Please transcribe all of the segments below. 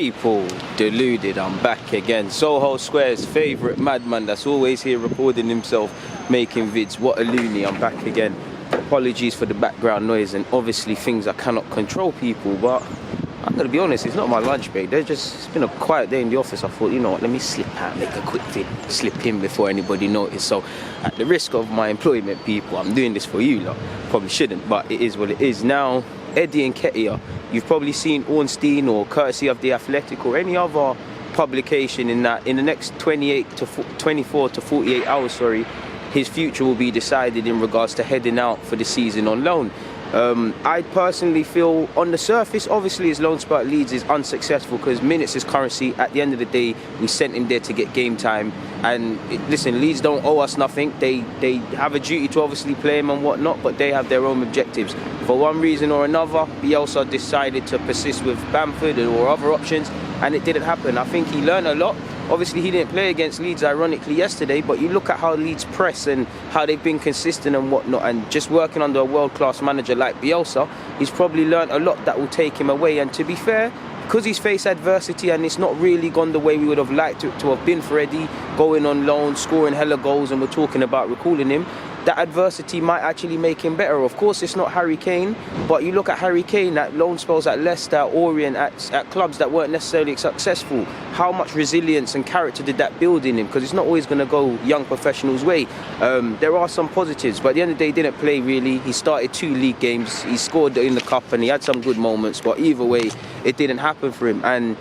People, Deluded, I'm back again. Soho Square's favourite madman that's always here recording himself, making vids. What a loony, I'm back again. Apologies for the background noise and obviously things I cannot control, people, but I'm gonna be honest, it's not my lunch break. It's been a quiet day in the office. I thought, you know what, let me slip out, make a quick vid, slip in before anybody notices. So at the risk of my employment, people, I'm doing this for you lot. Probably shouldn't, but it is what it is. Now, Eddie and Nketiah, you've probably seen Ornstein or courtesy of The Athletic or any other publication in that in the next 24 to 48 hours, his future will be decided in regards to heading out for the season on loan. I personally feel on the surface, obviously his loan spell at Leeds is unsuccessful because minutes is currency. At the end of the day, we sent him there to get game time. And listen, Leeds don't owe us nothing. They have a duty to obviously play him and whatnot, but they have their own objectives. For one reason or another, Bielsa decided to persist with Bamford or other options, and it didn't happen. I think he learned a lot. Obviously, he didn't play against Leeds, ironically, yesterday, but you look at how Leeds press and how they've been consistent and whatnot, and just working under a world-class manager like Bielsa, he's probably learned a lot that will take him away. And to be fair, because he's faced adversity and it's not really gone the way we would have liked it to have been for Eddie, going on loan, scoring hella goals, and we're talking about recalling him, that adversity might actually make him better. Of course, it's not Harry Kane, but you look at Harry Kane at loan spells at Leicester, Orient, at clubs that weren't necessarily successful. How much resilience and character did that build in him? Because it's not always going to go young professionals' way. There are some positives, but at the end of the day, he didn't play really. He started 2 league games, he scored in the cup, and he had some good moments, but either way, it didn't happen for him. And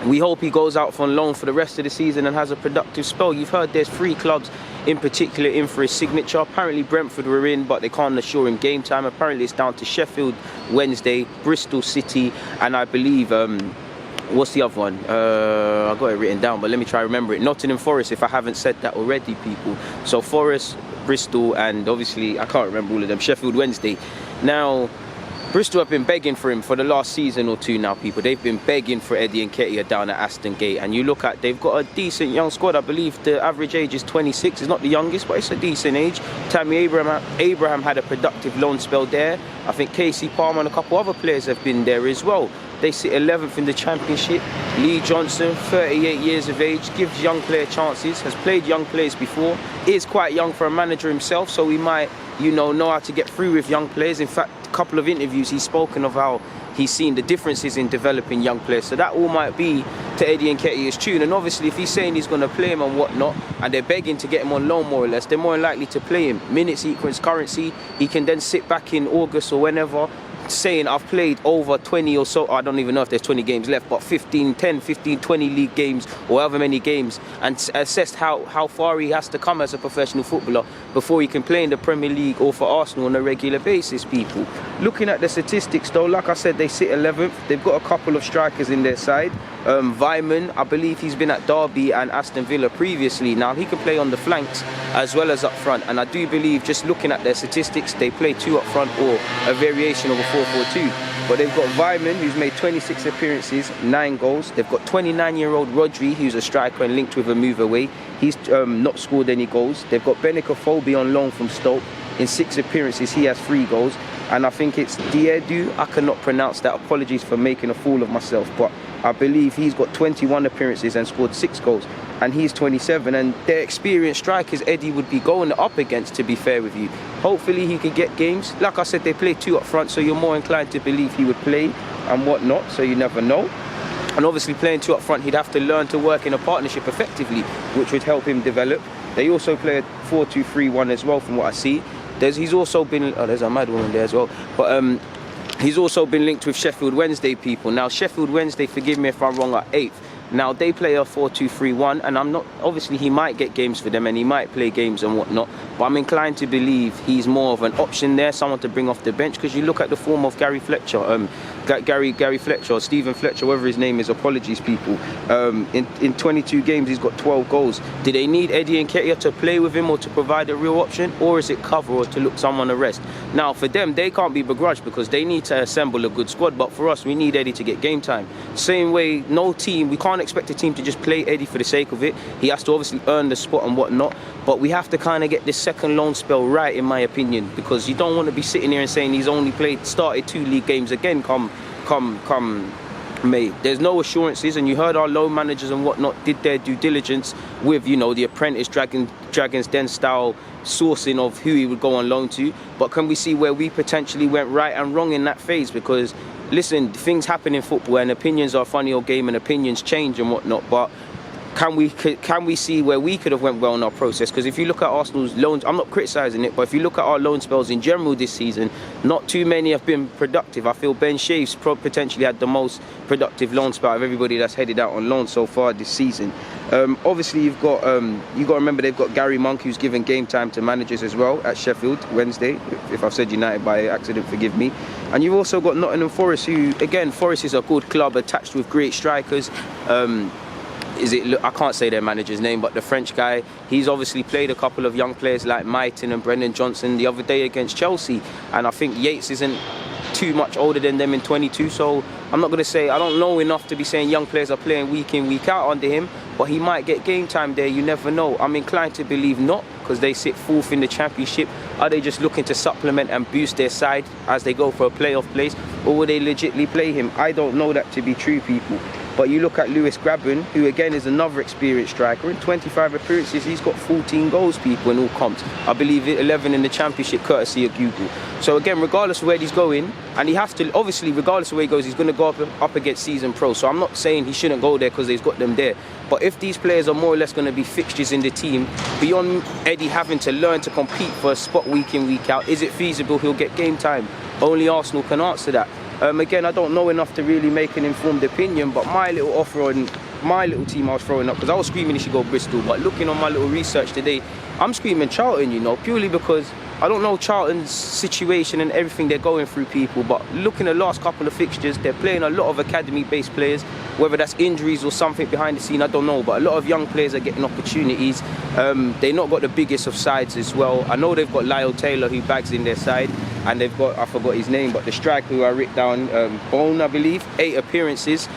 we hope he goes out on loan for the rest of the season and has a productive spell. You've heard there's 3 clubs in particular in for his signature. Apparently Brentford were in, but they can't assure him game time. Apparently it's down to Sheffield Wednesday, Bristol City, and I believe, what's the other one? I got it written down, but let me try to remember it. Nottingham Forest, if I haven't said that already, people. So Forest, Bristol, and obviously, I can't remember all of them, Sheffield Wednesday. Now, Bristol have been begging for him for the last season or 2 now, people. They've been begging for Eddie and Nketiah down at Aston Gate. And you look at, they've got a decent young squad. I believe the average age is 26. It's not the youngest, but it's a decent age. Tammy Abraham had a productive loan spell there. I think Casey Palmer and a couple other players have been there as well. They sit 11th in the Championship. Lee Johnson, 38 years of age, gives young player chances, has played young players before, is quite young for a manager himself, so he might, know how to get through with young players. In fact, a couple of interviews he's spoken of how he's seen the differences in developing young players. So that all might be to Eddie and Nketiah's tune. And obviously if he's saying he's going to play him and whatnot, and they're begging to get him on loan more or less, they're more likely to play him. Minutes equals currency. He can then sit back in August or whenever, saying I've played over 20 or so, I don't even know if there's 20 games left, but 10, 15, 20 league games or however many games, and assessed how far he has to come as a professional footballer before he can play in the Premier League or for Arsenal on a regular basis, people. Looking at the statistics though, like I said, they sit 11th. They've got a couple of strikers in their side. Weimann, I believe he's been at Derby and Aston Villa previously. Now he can play on the flanks as well as up front, and I do believe, just looking at their statistics, they play 2 up front or a variation of a 4-4-2. But they've got Weimann, who's made 26 appearances, 9 goals. They've got 29-year-old Rodri, who's a striker and linked with a move away. He's not scored any goals. They've got Benica Folby on loan from Stoke. In 6 appearances, he has 3 goals. And I think it's Diedu, I cannot pronounce that, apologies for making a fool of myself, but I believe he's got 21 appearances and scored 6 goals, and he's 27, and they're experienced strikers Eddie would be going up against, to be fair with you. Hopefully he can get games. Like I said, they play 2 up front, so you're more inclined to believe he would play and whatnot, so you never know. And obviously playing 2 up front, he'd have to learn to work in a partnership effectively, which would help him develop. They also play a 4-2-3-1 as well, from what I see. He's also been, there's a mad woman there as well, but he's also been linked with Sheffield Wednesday, people. Now Sheffield Wednesday, forgive me if I'm wrong, are 8th. Now they play a 4-2-3-1, and I'm not, obviously he might get games for them and he might play games and whatnot, but I'm inclined to believe he's more of an option there, someone to bring off the bench, because you look at the form of Gary Fletcher, Gary Fletcher, or Stephen Fletcher, whatever his name is, apologies people, in 22 games he's got 12 goals. Do they need Eddie and Nketiah to play with him or to provide a real option, or is it cover or to look someone a rest? Now for them, they can't be begrudged because they need to assemble a good squad, but for us, we need Eddie to get game time. Same way, no team, we can't expect a team to just play Eddie for the sake of it. He has to obviously earn the spot and whatnot, but we have to kind of get this second loan spell right, in my opinion, because you don't want to be sitting here and saying he's only started 2 league games again come Mate, there's no assurances, and you heard our loan managers and whatnot did their due diligence with, you know, the apprentice Dragon's Den style sourcing of who he would go on loan to. But can we see where we potentially went right and wrong in that phase? Because listen, things happen in football, and opinions are a funny old game, and opinions change and whatnot. But can we see where we could have went well in our process? Because if you look at Arsenal's loans, I'm not criticising it, but if you look at our loan spells in general this season, not too many have been productive. I feel Ben Sheff's potentially had the most productive loan spell of everybody that's headed out on loan so far this season. Obviously, you've got to remember they've got Gary Monk, who's given game time to managers as well at Sheffield Wednesday. If I've said United by accident, forgive me. And you've also got Nottingham Forest, who again, Forest is a good club attached with great strikers. I can't say their manager's name, but the French guy, he's obviously played a couple of young players like Maitin and Brendan Johnson the other day against Chelsea, and I think Yates isn't too much older than them in 22, so I'm not going to say, I don't know enough to be saying young players are playing week in, week out under him, but he might get game time there, you never know. I'm inclined to believe not, because they sit fourth in the Championship. Are they just looking to supplement and boost their side as they go for a playoff place, or will they legitimately play him? I don't know that to be true, people. But you look at Lewis Grabban, who again is another experienced striker. In 25 appearances, he's got 14 goals, people, in all comps. I believe 11 in the Championship, courtesy of Google. So again, regardless of where he's going, and he has to, obviously, regardless of where he goes, he's going to go up against seasoned pros. So I'm not saying he shouldn't go there because he's got them there. But if these players are more or less going to be fixtures in the team, beyond Eddie having to learn to compete for a spot week in, week out, is it feasible he'll get game time? Only Arsenal can answer that. Again, I don't know enough to really make an informed opinion, but my little offer on my little team I was throwing up, because I was screaming he should go Bristol, but looking on my little research today, I'm screaming Charlton, you know, purely because I don't know Charlton's situation and everything they're going through, people, but looking at the last couple of fixtures, they're playing a lot of academy-based players, whether that's injuries or something behind the scene, I don't know, but a lot of young players are getting opportunities. They've not got the biggest of sides as well. I know they've got Lyle Taylor, who bags in their side, and they've got, I forgot his name, but the striker who I wrote down, Bone, I believe, 8 appearances.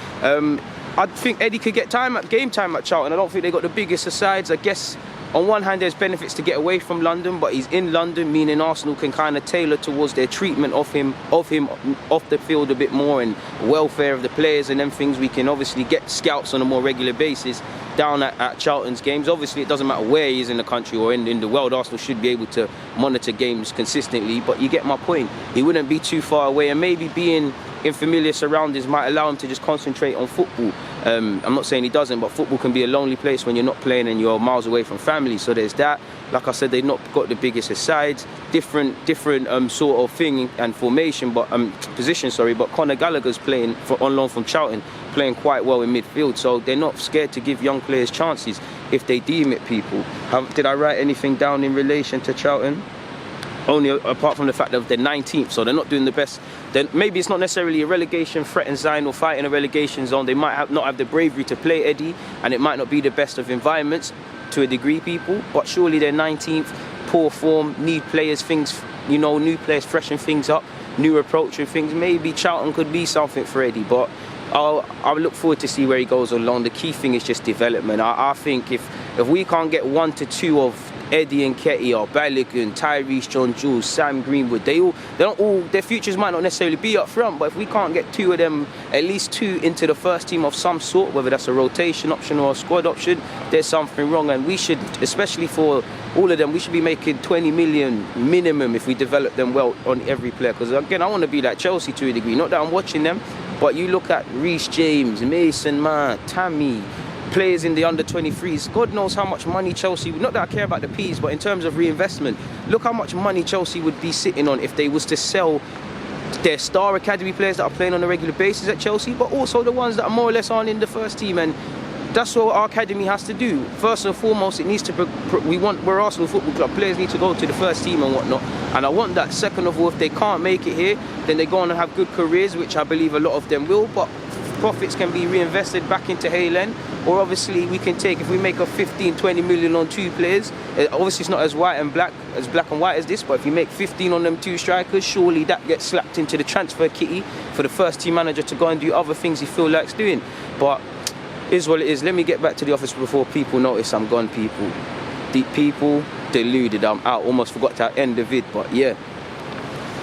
I think Eddie could get game time at Charlton. I don't think they've got the biggest of sides. I guess on one hand there's benefits to get away from London, but he's in London, meaning Arsenal can kind of tailor towards their treatment of him off the field a bit more, and welfare of the players and them things. We can obviously get scouts on a more regular basis down at Charlton's games. Obviously it doesn't matter where he is in the country or in the world, Arsenal should be able to monitor games consistently, but you get my point. He wouldn't be too far away, and maybe being in familiar surroundings might allow him to just concentrate on football. I'm not saying he doesn't, but football can be a lonely place when you're not playing and you're miles away from family, so there's that. Like I said, they've not got the biggest of sides, different sort of thing and formation, but position, sorry, but Conor Gallagher's playing on loan from Charlton, playing quite well in midfield, so they're not scared to give young players chances if they deem it, people. Did I write anything down in relation to Charlton? Only apart from the fact that they're 19th, so they're not doing the best. Then maybe it's not necessarily a relegation threat and sign or fight in a relegation zone. They might not have the bravery to play Eddie, and it might not be the best of environments to a degree, people. But surely they're 19th, poor form, need players, things, you know, new players, freshen things up, new approach and things. Maybe Charlton could be something for Eddie, but I'll look forward to see where he goes on loan. The key thing is just development. I think if we can't get 1 to 2 of Eddie and Nketiah, Balogun, Tyrese, John Jules, Sam Greenwood, their futures might not necessarily be up front, but if we can't get 2 of them, at least 2 into the first team of some sort, whether that's a rotation option or a squad option, there's something wrong. And we should, especially for all of them, we should be making 20 million minimum if we develop them well on every player. Because again, I want to be like Chelsea to a degree, not that I'm watching them, but you look at Reece James, Mason Mount, Tammy, players in the under-23s, God knows how much money Chelsea, not that I care about the P's, but in terms of reinvestment, look how much money Chelsea would be sitting on if they was to sell their star academy players that are playing on a regular basis at Chelsea, but also the ones that are more or less on in the first team. And that's what our academy has to do. First and foremost, it needs to, we're Arsenal Football Club, players need to go to the first team and whatnot, and I want that. Second of all, if they can't make it here, then they go on and have good careers, which I believe a lot of them will, but profits can be reinvested back into Haaland, or obviously we can take, if we make a 15-20 million on 2 players, obviously it's not as black and white as this, but if you make 15 on them 2 strikers, surely that gets slapped into the transfer kitty for the first team manager to go and do other things he feels like doing. But is what it is. Let me get back to the office before people notice I'm gone, people. Deep people, deluded, I'm out. Almost forgot to end the vid, but yeah.